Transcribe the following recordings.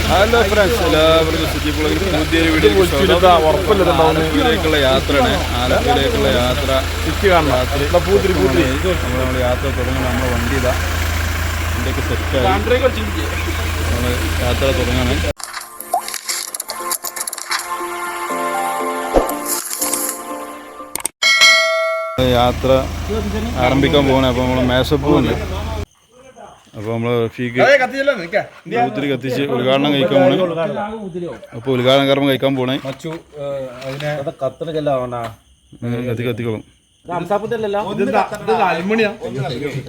Hello friends, എല്ലാവർക്കും city ബ്ലോഗിന്റെ പുതിയൊരു വീഡിയോയിലേക്കുള്ള യാത്രയാണ്. ആലപ്പുഴയിലേക്കുള്ള യാത്ര നമ്മൾ യാത്ര തുടങ്ങണം. നമ്മുടെ വണ്ടി ഇതാ വണ്ടിയൊക്കെ സെറ്റായി നമ്മൾ യാത്ര തുടങ്ങണം. യാത്ര ആരംഭിക്കാൻ പോകണേ. അപ്പോൾ നമ്മൾ മേശപ്പൂണ്ട്. അപ്പോൾ നമ്മൾ ഫീക്ക് ഒത്തിരി കത്തിച്ച് ഉദ്ഘാടനം കഴിക്കാൻ പോണേ. അപ്പോൾ ഉദ്ഘാടന കർമ്മം കഴിക്കാൻ പോണേ. കത്തിക്കോളും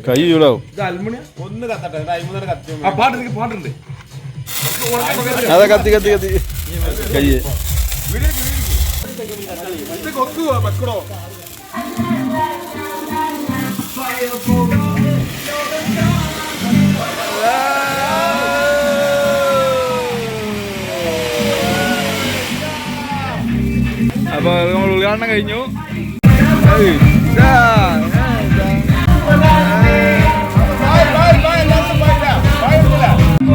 കൈ ചൂടാവും. അതെ കത്തി കത്തി കത്തി കൈ അപ്പൊ നമ്മൾ ഉദ്ഘാടനം കഴിഞ്ഞു.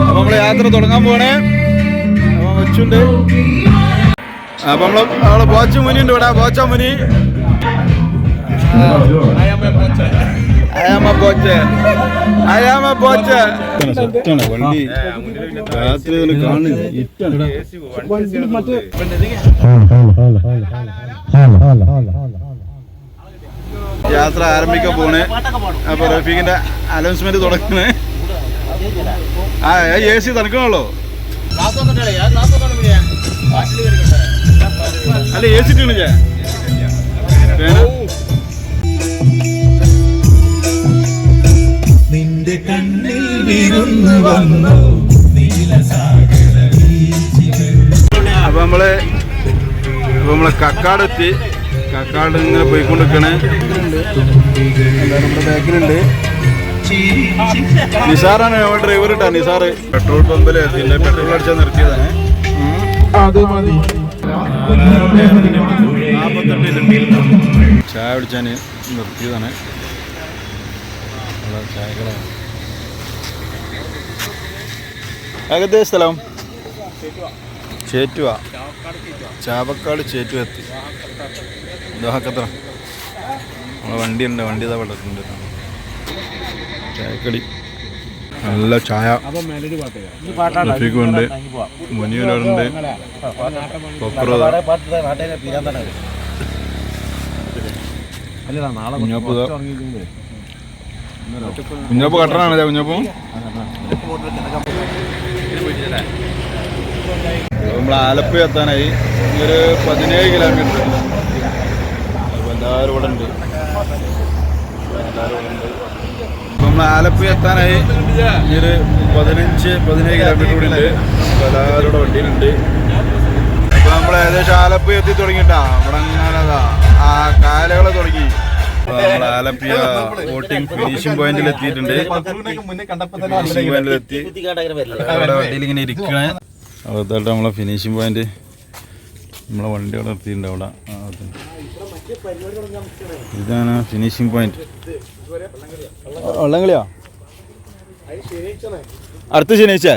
അപ്പൊ നമ്മള് യാത്ര തുടങ്ങാൻ പോണേ. അപ്പൊ വെച്ചുണ്ട്. അപ്പൊ നമ്മള് ബോച്ച മുനി ഉണ്ട് ഇവിടെ. ബോച്ച മുനി വണ്ടി രാത്രി കാണുന്നില്ല. യാത്ര ആരംഭിക്കാൻ പോണേ. അപ്പൊ റഫീഖിന്റെ അനൗൺസ്മെന്റ് തുടങ്ങണേ. എ സി തണുക്കണല്ലോ. അല്ല എ സി ഇട്ടില്ല. നിന്റെ കണ്ണിൽ വിരുന്ന് വന്നു. അപ്പൊ നമ്മളെ കക്കാടെത്തി. കക്കാട് ഇങ്ങനെ പോയിക്കൊണ്ടിരിക്കണേ. നമ്മുടെ ബാക്കിലുണ്ട് നിസാറാണ് ഡ്രൈവർ ഇട്ടാ. നിസാറ് പെട്രോൾ പമ്പിൽ എത്തിയില്ല. പെട്രോൾ അടിച്ചാൽ നിർത്തിയതാണ്. 48 ചായ അടിച്ചാൽ നിർത്തിയതാണ്. ചായക്കടയാണ്. ഏകദേശ സ്ഥലം ചേറ്റുവ. ചാവക്കാട് ചേറ്റുവ എത്തി. ദോഹക്കത്ര നമ്മളെ വണ്ടിയുണ്ട്. വണ്ടി ഇതാ വെള്ളത്തിൻ്റെ ചായക്കടി. നല്ല ചായ. റഫീഖുണ്ട്, മുനിയൂരുണ്ട്, കുഞ്ഞപ്പ് കട്ടറാണല്ലേ കുഞ്ഞപ്പൂ. നമ്മൾ ആലപ്പുഴ എത്താനായി. ഒരു 17 കിലോമീറ്റർ. അപ്പോൾ എല്ലാവരും ഇവിടെ ഉണ്ട്. നമ്മൾ ആലപ്പുഴ എത്താനായി. ഒരു 15-17 കിലോമീറ്റർ കൂടി ഉണ്ട്. അപ്പോൾ എല്ലാവരും ഇവിടെ വണ്ടിയിലുണ്ട്. അപ്പോൾ നമ്മൾ ഏകദേശം ആലപ്പുഴ എത്തി തുടങ്ങിയിട്ടാ. ഇവിടെ അങ്ങനെതാ ആ കാലകളെ തുടങ്ങി. നമ്മൾ ആലപ്പുഴ ബോട്ടിംഗ് ഫിനിഷിംഗ് പോയിന്റിൽ എത്തിയിട്ടുണ്ട്. ഫിനിഷിംഗ് പോയിന്റിലെത്തി അവിടെ വണ്ടിയിൽ ഇങ്ങനെ ഇരിക്കണേ. അതായിട്ട് നമ്മളെ ഫിനിഷിംഗ് പോയിന്റ്. നമ്മളെ വണ്ടി അവിടെ നിർത്തിയിട്ടുണ്ട്. അവിടെ ഇതാണ് ഫിനിഷിംഗ് പോയിന്റ്. വള്ളംകളിയാ അടുത്ത ശനിയാഴ്ച.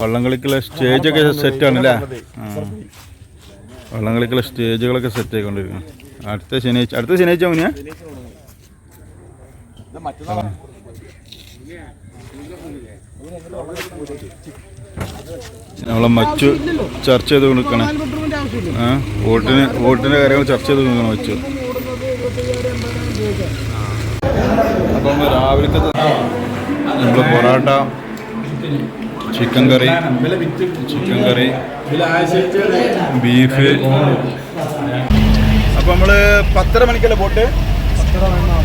വള്ളംകളിക്കുള്ള സ്റ്റേജൊക്കെ സെറ്റാണല്ലേ. വള്ളംകളിക്കുള്ള സ്റ്റേജുകളൊക്കെ സെറ്റ് ആയിക്കൊണ്ടിരിക്കണം. അടുത്ത ശനിയാഴ്ച മുന്നേ നമ്മളെ മച്ചു ചർച്ച ചെയ്ത് കൊടുക്കണേ. വോട്ടിൻ്റെ കാര്യങ്ങൾ ചർച്ച ചെയ്ത് കൊടുക്കണം മച്ചു. അപ്പം രാവിലത്തെ നമ്മൾ പൊറോട്ട, ചിക്കൻ കറി, ബീഫ്. അപ്പോൾ നമ്മൾ 10:30 മണിക്കല്ലേ ബോട്ട്.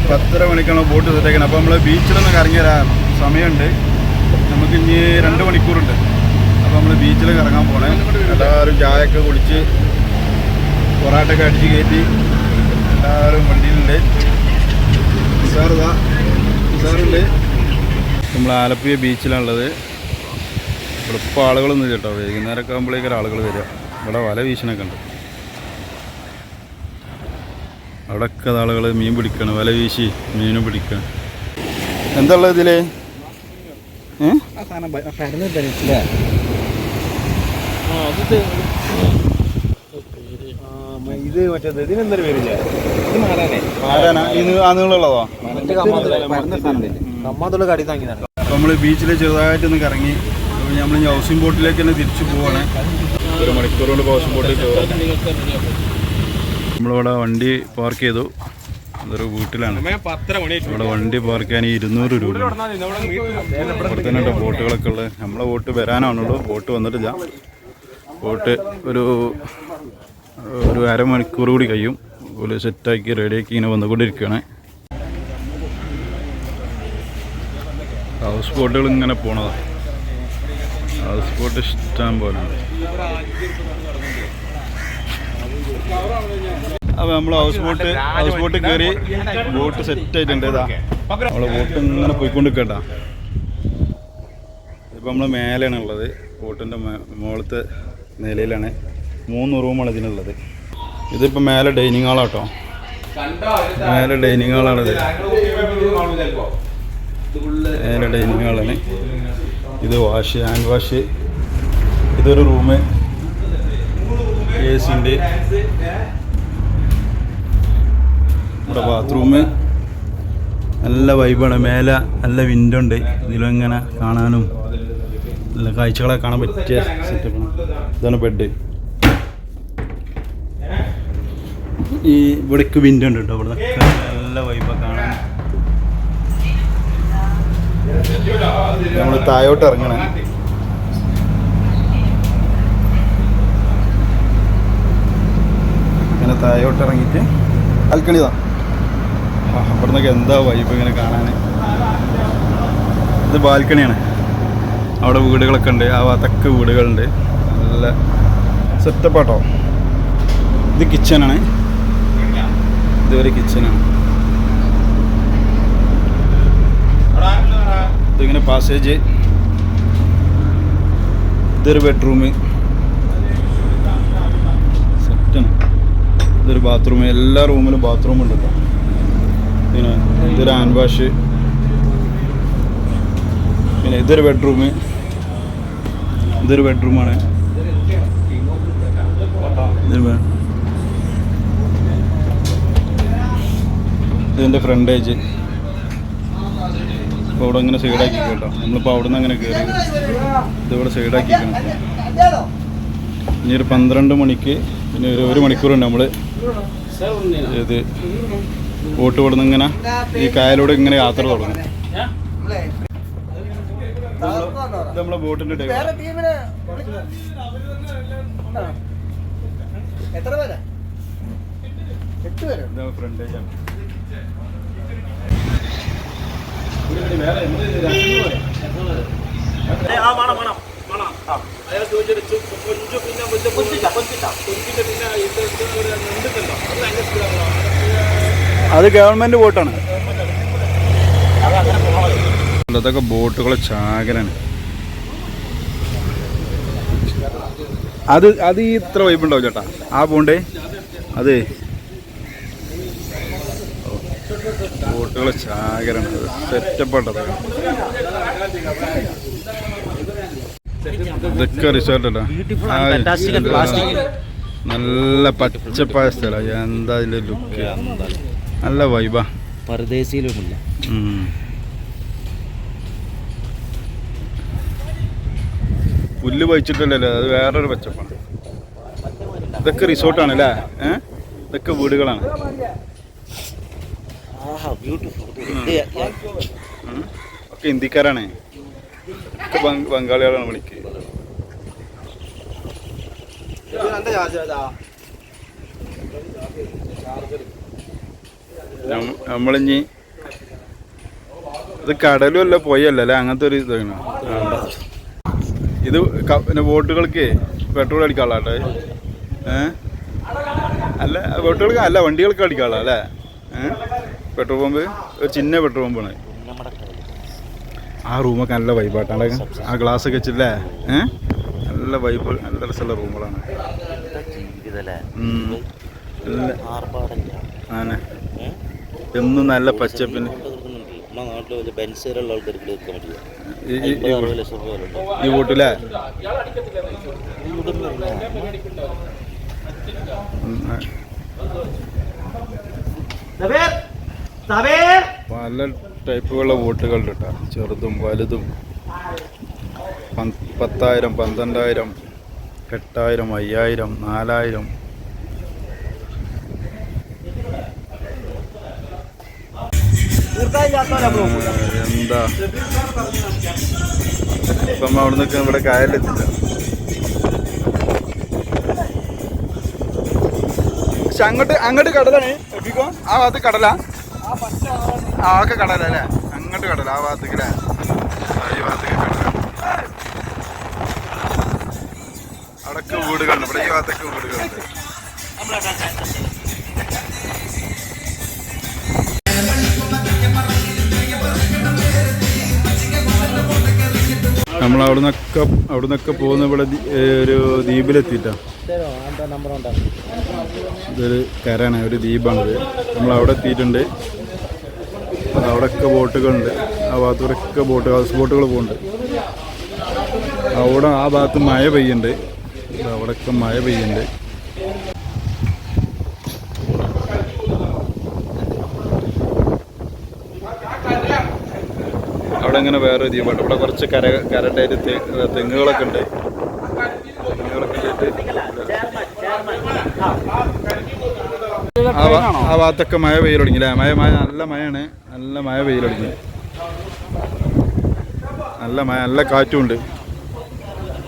10:30 മണിക്കാണ് ബോട്ട് സെറ്റാക്കണം. അപ്പോൾ നമ്മൾ ബീച്ചിലൊന്ന് കറങ്ങി വരാൻ സമയമുണ്ട്. നമുക്ക് ഇനി 2 മണിക്കൂറുണ്ട്. അപ്പോൾ നമ്മൾ ബീച്ചിൽ കറങ്ങാൻ പോണേ. എല്ലാവരും ചായയൊക്കെ കുടിച്ച് പൊറാട്ടൊക്കെ അടിച്ച് കയറ്റി എല്ലാവരും വണ്ടിയിലുണ്ട്. നിസാറുണ്ട്. നമ്മൾ ആലപ്പുഴ ബീച്ചിലാണുള്ളത്. ഇവിടെ ഇപ്പോൾ ആളുകളൊന്നും കേട്ടോ. വൈകുന്നേരമൊക്കെ ആകുമ്പോഴേക്കും ആളുകൾ വരിക. ഇവിടെ വല വീശനൊക്കെ ഉണ്ട്. അവിടെയൊക്കെ ആളുകൾ മീൻ പിടിക്കണം. വല വീശി മീനും പിടിക്കണം. എന്താ ഉള്ളത് ഇതിൽ? ഇത് മറ്റേത് ഇതിനെന്തൊരു പേരില്ല നീളമുള്ളതോ? നമ്മൾ ബീച്ചിൽ ചെറുതായിട്ടൊന്ന് കറങ്ങി നമ്മൾ ഹൗസിംഗ് ബോട്ടിലേക്ക് തന്നെ തിരിച്ചു പോവാണ്. 1 മണിക്കൂർ കൊണ്ട് ഹൗസിംഗ് ബോട്ടിൽ കയറും. നമ്മളിവിടെ വണ്ടി പാർക്ക് ചെയ്തു. അതൊരു വീട്ടിലാണ്. ഇവിടെ വണ്ടി പാർക്ക് ചെയ്യാൻ 200 രൂപ. ഇവിടെ തന്നെ ബോട്ടുകളൊക്കെ ഉള്ളത്. നമ്മളെ ബോട്ട് വരാനാണുള്ളൂ, ബോട്ട് വന്നിട്ടില്ല. ബോട്ട് ഒരു അരമണിക്കൂർ കൂടി കഴിയും. അതുപോലെ സെറ്റാക്കി റെഡിയാക്കി ഇങ്ങനെ വന്നുകൊണ്ടിരിക്കുകയാണ്. ഹൗസ് ബോട്ടുകൾ ഇങ്ങനെ പോണതാണ്. ഹൗസ് ബോട്ട് ഇഷ്ടം പോലെ. അപ്പോൾ നമ്മൾ ഹൗസ് ബോട്ട് കയറി ബോട്ട് സെറ്റ് ആയിട്ടുണ്ട്. ഇതാ നമ്മളെ ബോട്ട് ഇങ്ങനെ പോയിക്കൊണ്ടിരിക്കട്ട. ഇപ്പം നമ്മൾ മേലെയാണ് ഉള്ളത്. ബോട്ടിൻ്റെ മുകളിലത്തെ നിലയിലാണ്. 3 റൂമാണ് ഇതിനുള്ളത്. ഇതിപ്പോൾ മേലെ ഡൈനിങ് ഹാളാട്ടോ. മേലെ ഡൈനിങ് ഹാളാണിത്. മേലെ ഡൈനിങ് ഹാളാണ്. ഇത് ഹാൻഡ് വാഷ്. ഇതൊരു റൂമ്. AC ഉണ്ട്. ഇവിടെ ബാത്റൂമ്. നല്ല വൈബാണ്. മേലെ നല്ല വിൻഡോ ഉണ്ട്. ഇതിലിങ്ങനെ കാണാനും നല്ല കാഴ്ചകളെ കാണാൻ പറ്റിയ സെറ്റപ്പാണ്. ഇതാണ് ബെഡ്. ഈ ഇവിടേക്ക് വിൻഡോ ഉണ്ട് കേട്ടോ. ഇവിടെ നല്ല വൈബാണ് കാണാൻ. നമ്മൾ താഴോട്ട് ഇറങ്ങണേ. ഇങ്ങനെ താഴോട്ട് ഇറങ്ങിയിട്ട് ബാൽക്കണിതാ. ഇവിടെ നിന്നൊക്കെ എന്താ വൈബ് ഇങ്ങനെ കാണാൻ. ഇത് ബാൽക്കണിയാണ്. അവിടെ വീടുകളൊക്കെ ഉണ്ട്. ആ ഭാഗത്തൊക്കെ വീടുകളുണ്ട്. നല്ല സെറ്റപ്പാട്ടോ. ഇത് കിച്ചണാണ്. ഇതൊരു കിച്ചണാണ്. ഇതിങ്ങനെ പാസേജ്. ഇതൊരു ബെഡ്റൂം സെറ്റാണ്. ഇതൊരു ബാത്റൂം. എല്ലാ റൂമിലും ബാത്റൂം ഉണ്ട് കേട്ടോ. പിന്നെ ഇതൊരു ഹാൻഡ് വാഷ്. പിന്നെ ഇതൊരു ബെഡ്റൂം. ഇതൊരു ബെഡ്റൂമാണ്. ഇതിൻ്റെ ഫ്രണ്ടേജ്. അപ്പോൾ ഇവിടെ ഇങ്ങനെ സൈഡാക്കി കേട്ടോ. നമ്മളിപ്പോൾ അവിടെ നിന്ന് അങ്ങനെ കയറി ഇതിവിടെ സൈഡാക്കിക്കണം. ഇനി ഒരു 12 മണിക്ക് പിന്നെ ഒരു 1 മണിക്കൂറുണ്ട് നമ്മൾ ഇത് ബോട്ട് ഇവിടെ നിന്ന് ഇങ്ങനെ ഈ കായലൂടെ ഇങ്ങനെ യാത്ര തുടങ്ങും. നമ്മളെ ബോട്ടിൻ്റെ ടൈം ഫ്രണ്ടേജാണ്. അത് ഗവൺമെന്റ് ബോട്ടാണ്. അതൊക്കെ ബോട്ടുകളെ ചാകരാണ്. അത് ഈ ഇത്ര വൈബുണ്ടാവും ചേട്ടാ. ആ പോണ്ടേ അതെ ബോട്ടുകളെ ചാകരാണ്. സെറ്റപ്പാട്ടത്. ഇതൊക്കെ റിസോർട്ടല്ല. നല്ല പച്ചപ്പായ സ്ഥലം. എന്താ അതിന്റെ ലുക്ക്. നല്ല വൈബാ. പരദേശിയിലുമില്ല. പുല്ല് വഹിച്ചിട്ടല്ലേ. അത് വേറൊരു പച്ചപ്പാണ്. ഇതൊക്കെ റിസോർട്ടാണ് അല്ലേ. ഇതൊക്കെ വീടുകളാണ്. ഒക്കെ ഹിന്ദിക്കാരാണ്. ഒക്കെ ബംഗാളികളാണ് വിളിക്കുക. നമ്മളിഞ്ഞി ഇത് കടലും അല്ല പൊയ്യല്ല അല്ലേ. അങ്ങനത്തെ ഒരു ഇതാണ്. ഇത് പിന്നെ ബോട്ടുകൾക്ക് പെട്രോൾ അടിക്കാനുള്ള അല്ല. ബോട്ടുകൾക്ക് അല്ല, വണ്ടികൾക്ക് അടിക്കാനുള്ള അല്ലേ. പെട്രോൾ പമ്പ് ഒരു ചിന്ന പെട്രോൾ പമ്പാണ്. ആ റൂമൊക്കെ നല്ല വൈബാട്ടാണ്. ആ ഗ്ലാസ് ഒക്കെ വെച്ചില്ലേ. നല്ല വൈബ്. നല്ല രസമുള്ള റൂമുകളാണ്. ആനെ എന്നും നല്ല പച്ചപ്പിന് നമ്മുടെ നാട്ടിൽ വലിയ ബെൻസേറുള്ള ആൾക്കാർക്ക് എടുക്കാൻ പറ്റില്ല. ഈ 60 ലക്ഷം രൂപ വില ഉണ്ടാവും. ഈ വോട്ടില്ലേ പല ടൈപ്പുകളുള്ള വോട്ടുകളുണ്ട് കേട്ടോ. ചെറുതും വലുതും 10,000, 12,000, 8,000, 5,000, 4,000. എന്താ ഇപ്പം അവിടെ നിൽക്കുന്ന ഇവിടെ കായലെത്തില്ല. പക്ഷെ അങ്ങോട്ട് കടലാണ് എപ്പിക്കോ. ആ ഭാഗത്ത് കടലാ. ആ ഒക്കെ കടല അല്ലേ. അങ്ങോട്ട് കടല ആ ഭാഗത്തേക്ക് അല്ലേ. ഈ ഭാഗത്തേക്ക് കടല. അവിടൊക്കെ വീടുകളുണ്ട്. ഇവിടെ ഈ ഭാഗത്തൊക്കെ വീടുകളുണ്ട്. നമ്മൾ അവിടുന്നൊക്കെ പോകുന്ന ഇവിടെ ഒരു ദ്വീപിലെത്തിയിട്ടാണ്. ഇതൊരു കരയാണ്, ഒരു ദ്വീപാണിത്. നമ്മളവിടെ എത്തിയിട്ടുണ്ട്. അവിടെയൊക്കെ ബോട്ടുകളുണ്ട്. ആ ഭാഗത്തൂടെയൊക്കെ ഹൗസ് ബോട്ടുകൾ പോകുന്നുണ്ട്. അവിടെ ആ ഭാഗത്ത് മഴ പെയ്യുന്നുണ്ട്. അവിടെയൊക്കെ മഴ പെയ്യുന്നുണ്ട്. അവിടെ ഇങ്ങനെ വേറെ ദ്വീപാണ്. ഇവിടെ കുറച്ച് കരൻ്റെ തെങ്ങുകളൊക്കെ ഉണ്ട്. ആ ഭാഗത്തൊക്കെ മഴ പെയ്യൽ തുടങ്ങി അല്ലേ. മഴ നല്ല മഴയാണ്. നല്ല മഴ പെയ്യൽ തുടങ്ങി. നല്ല മഴ, നല്ല കാറ്റുമുണ്ട്.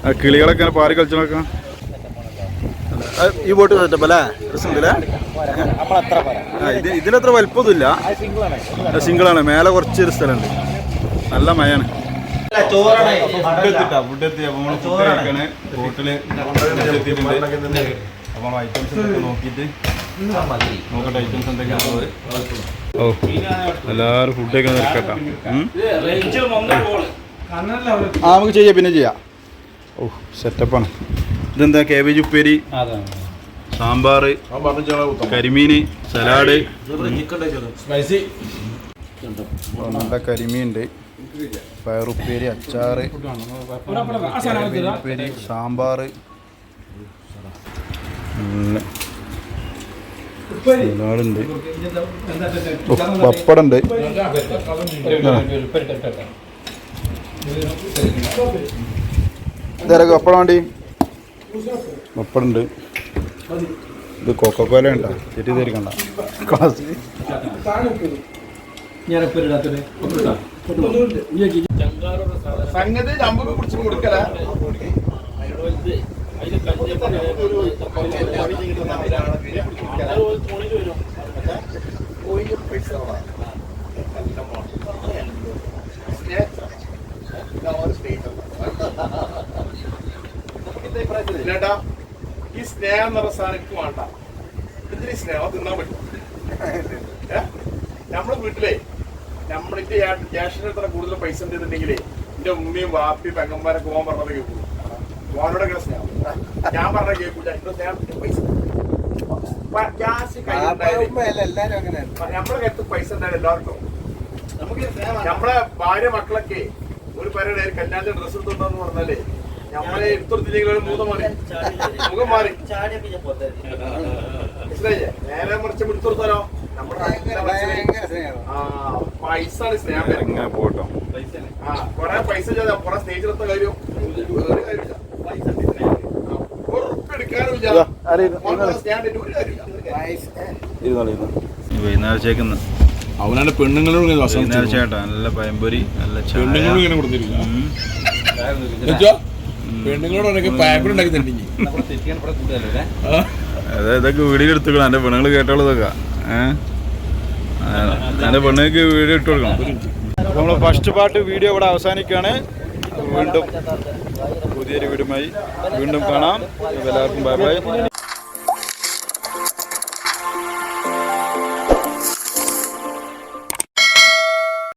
ആ കിളികളൊക്കെ ഇങ്ങനെ പാറി കളിച്ചു നോക്കാം. ഈ ബോട്ട് സെറ്റപ്പ് അല്ലേ, രസമുണ്ടല്ലേ. ഇതിനത്ര വലിപ്പമൊന്നുമില്ല, സിംഗിളാണ്. മേലെ കുറച്ചൊരു സ്ഥലമുണ്ട്. നല്ല മഴയാണ്. ഫുഡ് എത്തി. അപ്പോൾ നമ്മൾ ഫുഡ് കഴിക്കാണ്. ബോട്ടിൽ എത്തിയിട്ടുണ്ട്. അപ്പോൾ ഐറ്റംസ് നോക്കിയിട്ട് നോക്കട്ടെ ഐറ്റംസ് എന്തൊക്കെയാണുള്ളത്. ഓ എല്ലാവരും ഫുഡ് കഴിക്കാൻ നിൽക്കട്ടോ. നമുക്ക് ചെയ്യാം, പിന്നെ ചെയ്യാം. ഓ സെറ്റപ്പാണ്. ഇതെന്താ, കേബേജ് ഉപ്പേരി, സാമ്പാർ, കരിമീൻ, സലാഡ്, നല്ല കരിമീനുണ്ട്, പയറുപ്പേരി, അച്ചാറ്, ഉപ്പേരി, സാമ്പാർ, സലാഡുണ്ട്, പപ്പടുണ്ട്. ഇതാരൊക്കെ പപ്പടം വേണ്ടി? പപ്പടുണ്ട്. ഇത് കൊക്കക്കോല ഉണ്ടോ? തെറ്റിദ്ധരിക്കണ്ട. സംഗതി നമുക്ക് കുടിച്ച് കൊടുക്കല. ഇല്ലേട്ടാ, ഈ സ്നേഹം എന്ന സാധനം വേണ്ട. ഇതിന് സ്നേഹം തിന്നാൻ പറ്റും. നമ്മളെ വീട്ടിലെ നമ്മുടെ ജ്യേഷ്ഠന് കൂടുതൽ പൈസ ഉണ്ടെന്നുണ്ടെങ്കിലേ എന്റെ ഉമ്മയും വാപ്പി പെങ്ങന്മാരൊക്കെ പോകാൻ പറഞ്ഞത് കേൾക്കൂ. മോനോടൊക്കെ സ്നേഹം ഞാൻ പറഞ്ഞ കേൾക്കൂല. എന്റെ സ്നേഹത്തിന് പൈസ നമ്മളെ കയ്യിൽ പൈസ ഉണ്ടായാലും എല്ലാവർക്കും. നമ്മളെ ഭാര്യ മക്കളൊക്കെ ഒരു പരിപാടി കല്യാണത്തിന് ഡ്രസ്സ് എടുത്തോണ്ടെന്ന് പറഞ്ഞാലേ നമ്മളെ എടുത്തൊടുത്തില്ലെങ്കിൽ മുഖം മാറി മനസ്സിലായില്ലേ. നേരെ മറിച്ച് എടുത്തൊടുത്താലോ പൈസ ആണ് സ്നേഹം. കൊറേ പൈസ കൊറേ സ്നേഹിച്ചെടുത്ത കാര്യം ഒരു കാര്യമില്ല. വൈകുന്നേരം അവനാണ് പെണ്ണുങ്ങളോട് ചേട്ടാ നല്ല പയമ്പൊരി, നല്ല പെണ്ണുങ്ങളോട് ഇങ്ങനെ കൊടുത്തിരിക്കും. പെണ്ണുങ്ങളോടൊക്കെ പായപ്പൊടി ഉണ്ടാക്കി തന്നിങ്ങി. ഇതൊക്കെ വീഡിയോ എടുത്തുക്കണം. എൻ്റെ പെണ്ണുങ്ങൾ കേട്ടോളതൊക്കെ. എൻ്റെ പെണ്ണുങ്ങൾക്ക് വീഡിയോ ഇട്ട് കൊടുക്കണം. അപ്പോൾ നമ്മൾ ഫസ്റ്റ് പാർട്ട് വീഡിയോ ഇവിടെ അവസാനിക്കുകയാണ്. വീണ്ടും പുതിയൊരു വീഡിയോയുമായി വീണ്ടും കാണാം. എല്ലാവർക്കും ബൈ ബൈ.